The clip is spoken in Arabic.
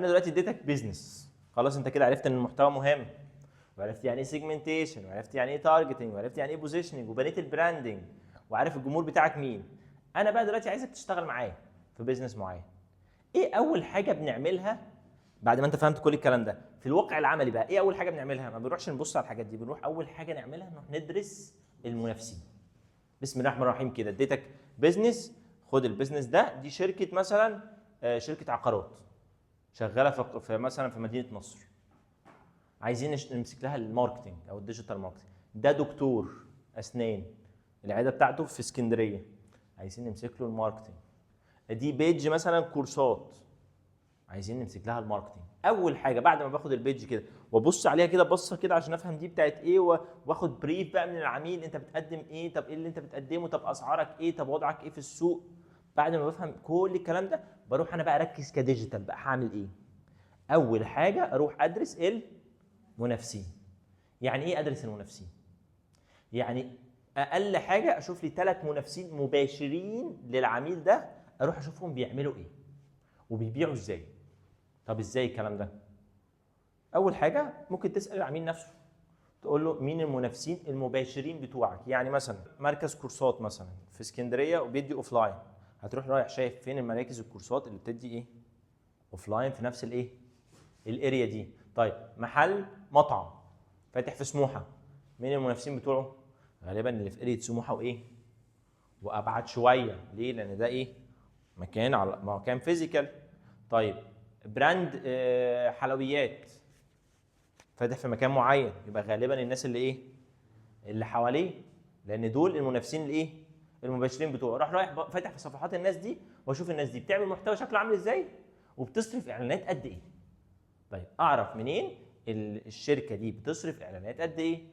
انا دلوقتي اديتك بيزنس، خلاص انت كده عرفت ان المحتوى مهم، وعرفت يعني ايه سيجمنتيشن، وعرفت يعني ايه تارجتنج، وعرفت يعني ايه بوزيشننج، وبنيت البراندنج، وعارف الجمهور بتاعك مين. انا بقى دلوقتي عايزك تشتغل معايا في بيزنس معين. ايه اول حاجه بنعملها بعد ما انت فهمت كل الكلام ده في الواقع العملي؟ بقى ايه اول حاجه بنعملها؟ ما بنروحش نبص على الحاجات دي، بنروح اول حاجه نعملها نروح ندرس المنافسين. بسم الله الرحمن الرحيم كده اديتك بيزنس، خد البيزنس ده، دي شركه مثلا شركه عقارات شغاله في مثلا في مدينه نصر، عايزين نمسك لها الماركتنج او الديجيتال ماركتنج. ده دكتور اسنان العياده بتاعته في اسكندريه، عايزين نمسك له الماركتنج. دي بيج مثلا كورسات، عايزين نمسك لها الماركتنج. اول حاجه بعد ما باخد البيج كده وابص عليها كده بصه كده عشان افهم دي بتاعت ايه، واخد بريف بقى من العميل، انت بتقدم ايه، طب ايه اللي انت بتقدمه، طب اسعارك ايه، طب وضعك ايه في السوق. بعد ما بفهم كل الكلام ده بروح انا بقى اركز كديجيتال بقى هعمل ايه. اول حاجه اروح ادرس المنافسين. يعني ايه ادرس المنافسين؟ يعني اقل حاجه اشوف لي 3 منافسين مباشرين للعميل ده، اروح اشوفهم بيعملوا ايه وبيبيعوا ازاي. طب ازاي الكلام ده؟ اول حاجه ممكن تسال العميل نفسه، تقول له مين المنافسين المباشرين بتوعك. يعني مثلا مركز كورسات مثلا في اسكندريه وبيدي اوف لاين، هتروح رايح شايف فين المراكز الكورسات اللي بتدي ايه اوف لاين في نفس الايه الاريا دي. طيب محل مطعم فاتح في سموحه، مين المنافسين بتوعه؟ غالبا اللي في اريا سموحه وايه وابعد شويه. ليه؟ لان ده ايه مكان على مكان فيزيكال. طيب براند حلويات فاتح في مكان معين، يبقى غالبا الناس اللي ايه اللي حواليه، لان دول المنافسين الايه المباشرين بتوعه. راح رايح فاتح في صفحات الناس دي واشوف الناس دي بتعمل محتوى شكله عامل ازاي وبتصرف اعلانات قد ايه. طيب اعرف منين الشركه دي بتصرف اعلانات قد ايه؟